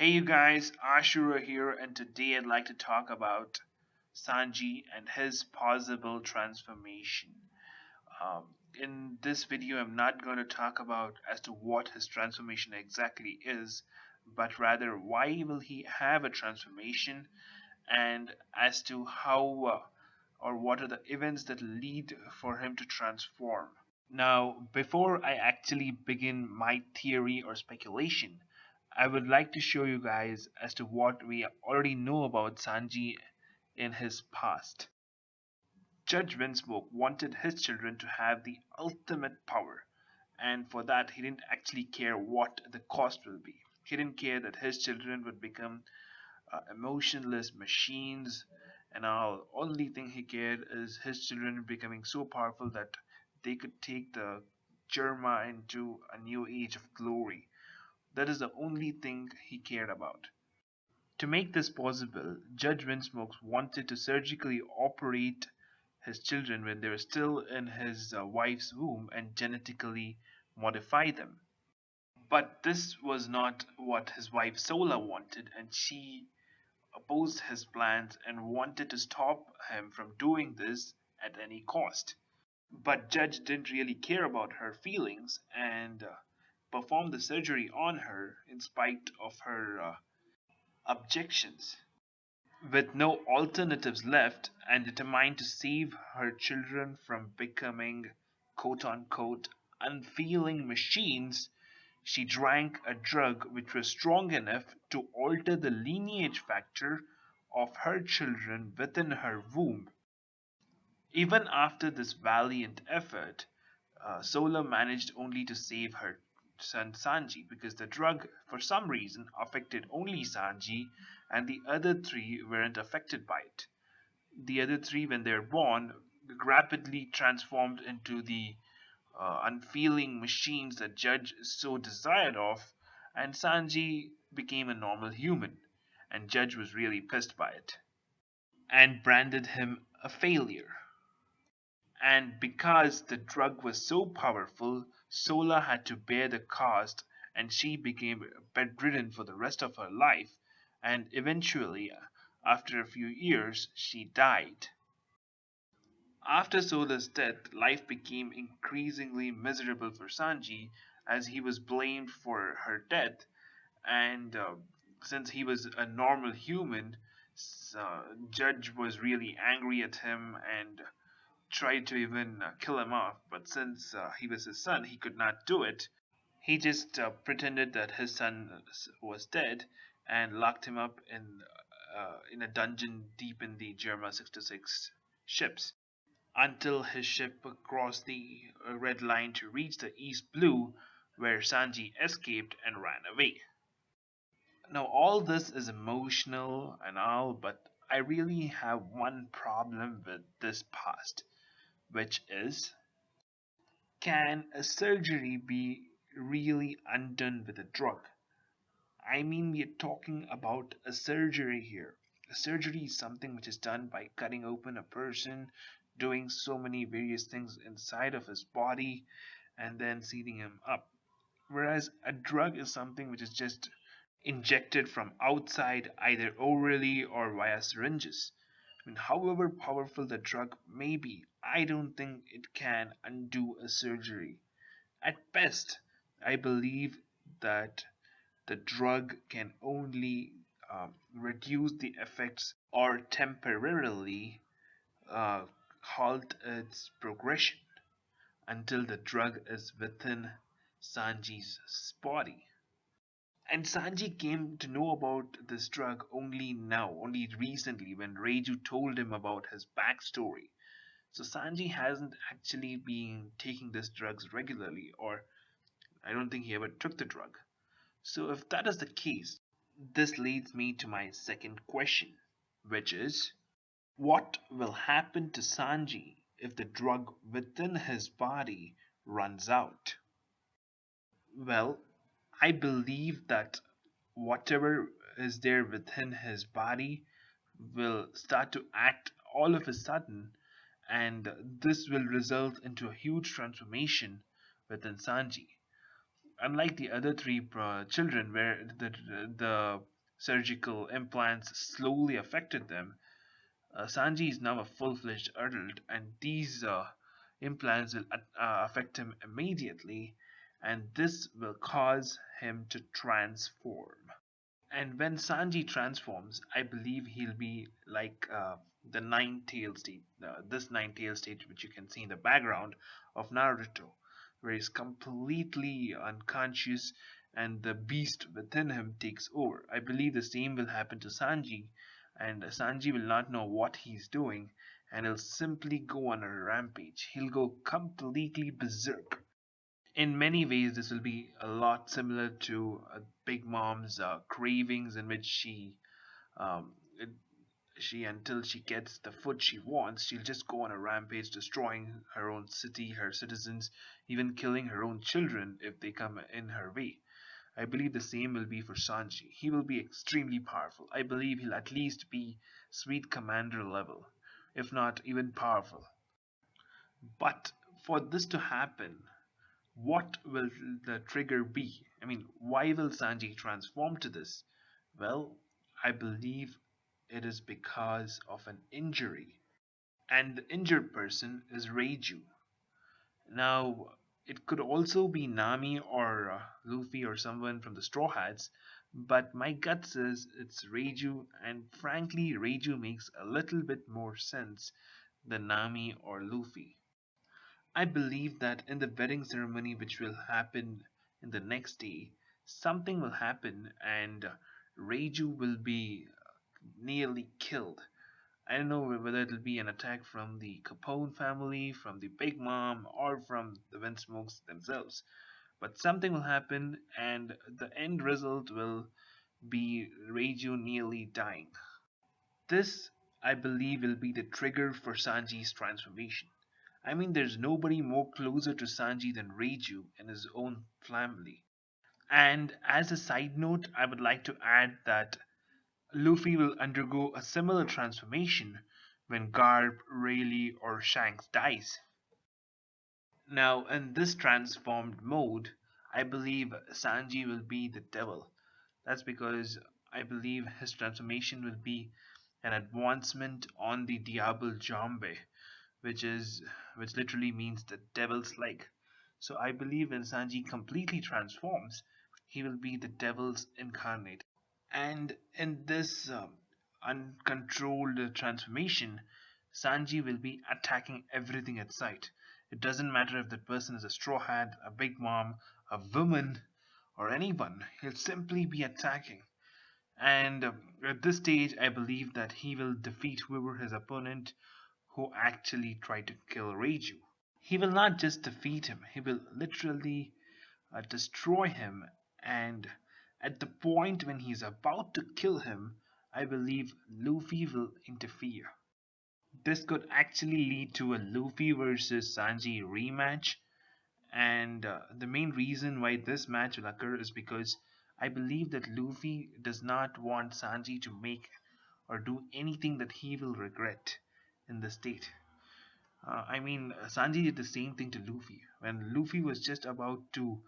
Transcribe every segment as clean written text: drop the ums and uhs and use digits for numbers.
Hey you guys, Ashura here, and today I'd like to talk about Sanji and his possible transformation. In this video, I'm not going to talk about as to what his transformation exactly is, but rather why will he have a transformation, and as to how or what are the events that lead for him to transform. Now, before I actually begin my theory or speculation, I would like to show you guys as to what we already know about Sanji in his past. Judge Windsmoke wanted his children to have the ultimate power, and for that he didn't actually care what the cost will be. He didn't care that his children would become emotionless machines and all. Only thing he cared is his children becoming so powerful that they could take the Jerma into a new age of glory. That is the only thing he cared about. To make this possible, Judge Windsmoke wanted to surgically operate his children when they were still in his wife's womb and genetically modify them. But this was not what his wife Sola wanted, and she opposed his plans and wanted to stop him from doing this at any cost. But Judge didn't really care about her feelings and performed the surgery on her in spite of her objections. With no alternatives left and determined to save her children from becoming quote unquote unfeeling machines, she drank a drug which was strong enough to alter the lineage factor of her children within her womb. Even after this valiant effort, Sola managed only to save her son Sanji because the drug, for some reason, affected only Sanji and the other three weren't affected by it. The other three, when they're born, rapidly transformed into the unfeeling machines that Judge so desired of, and Sanji became a normal human, and Judge was really pissed by it and branded him a failure. And because the drug was so powerful, Sola had to bear the cost and she became bedridden for the rest of her life. And eventually, after a few years, she died. After Sola's death, life became increasingly miserable for Sanji as he was blamed for her death. And since he was a normal human, Judge was really angry at him and tried to even kill him off, but since he was his son, he could not do it. He just pretended that his son was dead and locked him up in a dungeon deep in the Germa 66 ships until his ship crossed the red line to reach the East Blue, where Sanji escaped and ran away. Now, all this is emotional and all, but I really have one problem with this past, which is, can a surgery be really undone with a drug? I mean, we're talking about a surgery here. A surgery is something which is done by cutting open a person, doing so many various things inside of his body, and then sealing him up. Whereas a drug is something which is just injected from outside, either orally or via syringes. I mean, however powerful the drug may be, I don't think it can undo a surgery. At best, I believe that the drug can only reduce the effects or temporarily uh, halt its progression until the drug is within Sanji's body. And Sanji came to know about this drug only now, only recently, when Reiju told him about his backstory. So Sanji hasn't actually been taking these drugs regularly, or I don't think he ever took the drug. So if that is the case, this leads me to my second question, which is, what will happen to Sanji if the drug within his body runs out? Well, I believe that whatever is there within his body will start to act all of a sudden, and this will result into a huge transformation within Sanji. Unlike the other three children, where the surgical implants slowly affected them. Sanji is now a full-fledged adult, and these implants will affect him immediately, and this will cause him to transform. And when Sanji transforms, I believe he'll be like the nine-tailed state, this nine-tailed state which you can see in the background of Naruto, where he's completely unconscious and the beast within him takes over. I believe the same will happen to Sanji, and Sanji will not know what he's doing, and he'll simply go on a rampage. He'll go completely berserk. In many ways, this will be a lot similar to Big Mom's cravings, in which um, it- she until she gets the food she wants, she'll just go on a rampage, destroying her own city, her citizens, even killing her own children if they come in her way. I believe the same will be for Sanji. He will be extremely powerful. I believe he'll at least be Sweet Commander level, if not even powerful. But for this to happen, what will the trigger be? I mean, why will Sanji transform to this? Well, I believe it is because of an injury. And the injured person is Reiju. Now, it could also be Nami or Luffy or someone from the Straw Hats, but my gut says it's Reiju, and frankly, Reiju makes a little bit more sense than Nami or Luffy. I believe that in the wedding ceremony, which will happen in the next day, something will happen and Reiju will be nearly killed. I don't know whether it'll be an attack from the Capone family, from the Big Mom, or from the Windsmokes themselves. But something will happen, and the end result will be Reiju nearly dying. This, I believe, will be the trigger for Sanji's transformation. I mean, there's nobody more closer to Sanji than Reiju and his own family. And as a side note, I would like to add that Luffy will undergo a similar transformation when Garp, Rayleigh, or Shanks dies. Now, in this transformed mode, I believe Sanji will be the devil. That's because I believe his transformation will be an advancement on the Diable Jambe, which literally means the devil's leg. So I believe when Sanji completely transforms, he will be the devil's incarnate. And in this uncontrolled transformation, Sanji will be attacking everything at sight. It doesn't matter if that person is a straw hat, a big mom, a woman, or anyone. He'll simply be attacking. And at this stage, I believe that he will defeat whoever his opponent who actually tried to kill Reiju. He will not just defeat him, he will literally destroy him. And at the point when he's about to kill him, I believe Luffy will interfere. This could actually lead to a Luffy versus Sanji rematch. And the main reason why this match will occur is because I believe that Luffy does not want Sanji to make or do anything that he will regret in the state. Sanji did the same thing to Luffy. When Luffy was just about to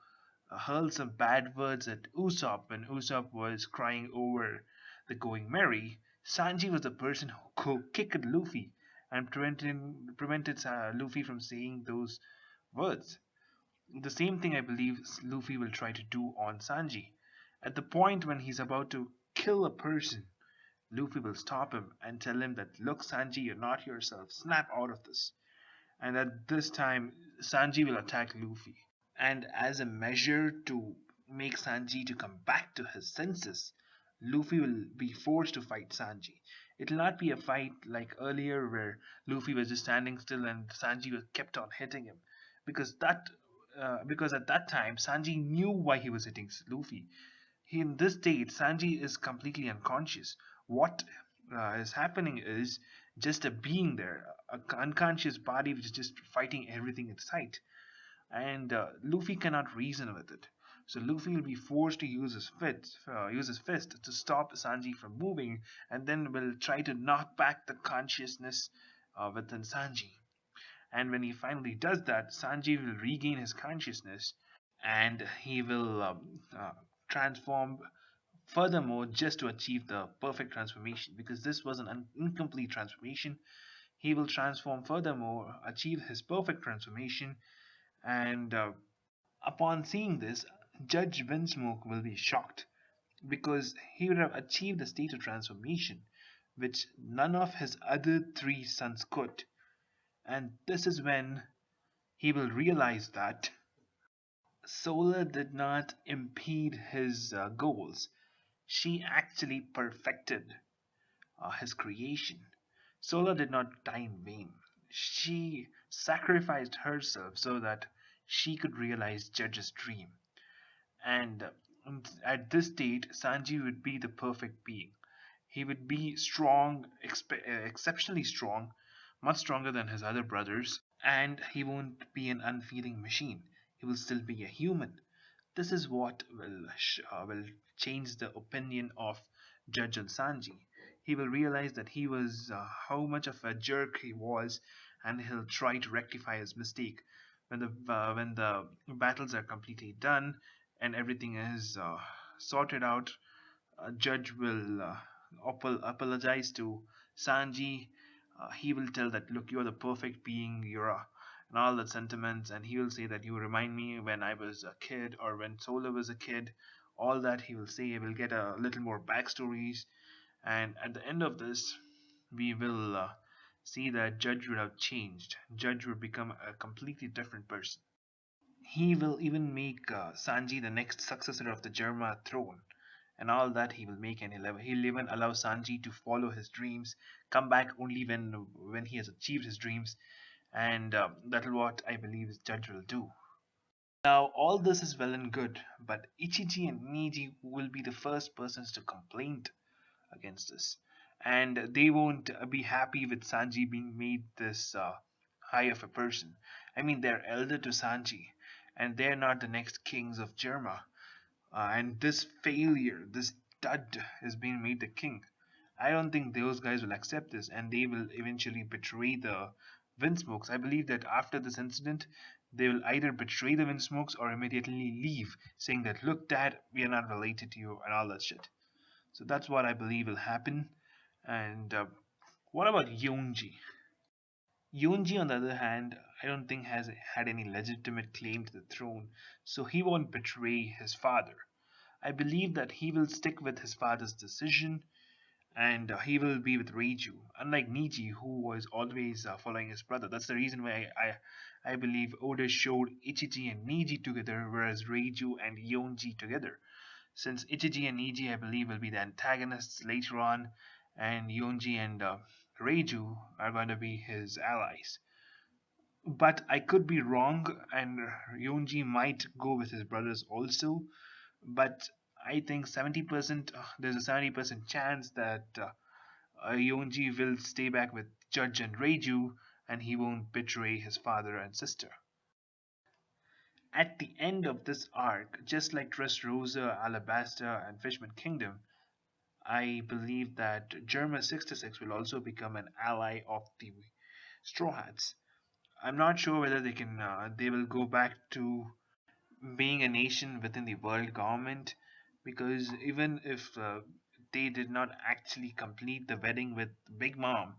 hurl some bad words at Usopp when Usopp was crying over the Going Merry, Sanji was the person who kicked Luffy and prevented Luffy from saying those words. The same thing I believe Luffy will try to do on Sanji. At the point when he's about to kill a person, Luffy will stop him and tell him that, look, Sanji, you're not yourself. Snap out of this. And at this time, Sanji will attack Luffy. And as a measure to make Sanji to come back to his senses, Luffy will be forced to fight Sanji. It will not be a fight like earlier where Luffy was just standing still and Sanji was kept on hitting him, because because at that time Sanji knew why he was hitting Luffy. In this state, Sanji is completely unconscious. What is happening is just a being there, a unconscious body which is just fighting everything in sight, and Luffy cannot reason with it. So Luffy will be forced to use his fist to stop Sanji from moving, and then will try to knock back the consciousness within Sanji. And when he finally does that, Sanji will regain his consciousness, and he will transform Furthermore, just to achieve the perfect transformation, because this was an incomplete transformation, he will transform furthermore, achieve his perfect transformation, and upon seeing this, Judge Winsmoke will be shocked because he would have achieved a state of transformation which none of his other three sons could. And this is when he will realize that Solar did not impede his goals. She actually perfected his creation. Solar did not die in vain. She sacrificed herself so that she could realize Judge's dream. And at this state, Sanji would be the perfect being. He would be strong, exceptionally strong, much stronger than his other brothers, and he won't be an unfeeling machine. He will still be a human. This is what will change the opinion of Judge and Sanji. He will realize that he was how much of a jerk he was, and he'll try to rectify his mistake. When the battles are completely done and everything is sorted out, Judge will apologize to Sanji. He will tell that, look, you're the perfect being, and all that sentiments, and he will say that you remind me when I was a kid or when Solar was a kid. All that he will say. We'll get a little more backstories, and at the end of this, we will see that Judge would have changed. Judge would become a completely different person. He will even make Sanji the next successor of the Germa throne, and all that he will make, and he'll even allow Sanji to follow his dreams, come back only when he has achieved his dreams, and that's what I believe Judge will do. Now, all this is well and good, but Ichiji and Niji will be the first persons to complain against this, and they won't be happy with Sanji being made this high of a person. I mean, they're elder to Sanji, and they're not the next kings of Germa. And this failure, this dud, is being made the king. I don't think those guys will accept this, and they will eventually betray the Windsmokes. I believe that after this incident, they will either betray the Windsmokes or immediately leave, saying that, look, Dad, we are not related to you, and all that shit. So that's what I believe will happen. And what about Yonji? Yonji, on the other hand, I don't think has had any legitimate claim to the throne, so he won't betray his father. I believe that he will stick with his father's decision, and he will be with Reiju, unlike Niji, who was always following his brother. That's the reason why I believe Oda showed Ichiji and Niji together, whereas Reiju and Yonji together. Since Ichiji and Niji, I believe, will be the antagonists later on, and Yonji and Reiju are going to be his allies. But I could be wrong, and Yonji might go with his brothers also. But I think 70%, there's a 70% chance that Yonji will stay back with Judge and Reiju, and he won't betray his father and sister. At the end of this arc, just like Dressrosa, Alabasta, and Fishman Kingdom, I believe that Germa 66 will also become an ally of the Straw Hats. I'm not sure whether they will go back to being a nation within the world government, because even if they did not actually complete the wedding with Big Mom,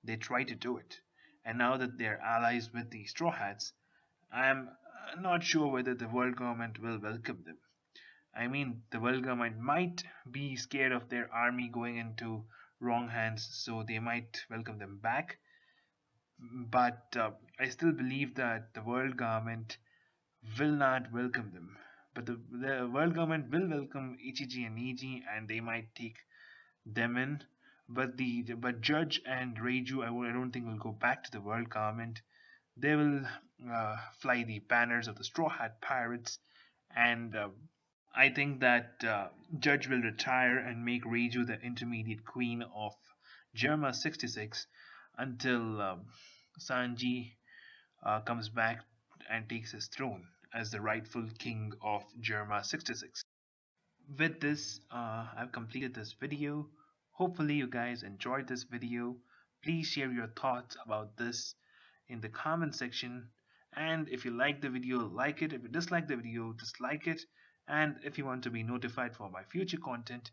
they tried to do it. And now that they're allies with the Straw Hats, I'm not sure whether the world government will welcome them. I mean, the world government might be scared of their army going into wrong hands, so they might welcome them back. But I still believe that the world government will not welcome them. But the world government will welcome Ichiji and Niji, and they might take them in. But Judge and Reiju, I don't think will go back to the world government. They will fly the banners of the Straw Hat Pirates, and I think that Judge will retire and make Reiju the intermediate queen of Germa 66 until Sanji comes back and takes his throne as the rightful king of Germa 66. With this, I've completed this video. Hopefully you guys enjoyed this video. Please share your thoughts about this in the comment section. And if you like the video, like it. If you dislike the video, dislike it. And if you want to be notified for my future content,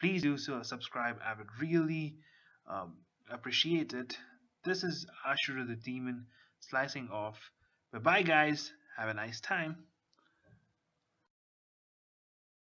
please do so. Subscribe. I would really um, appreciate it. This is Ashura the Demon slicing off. Bye bye, guys. Have a nice time.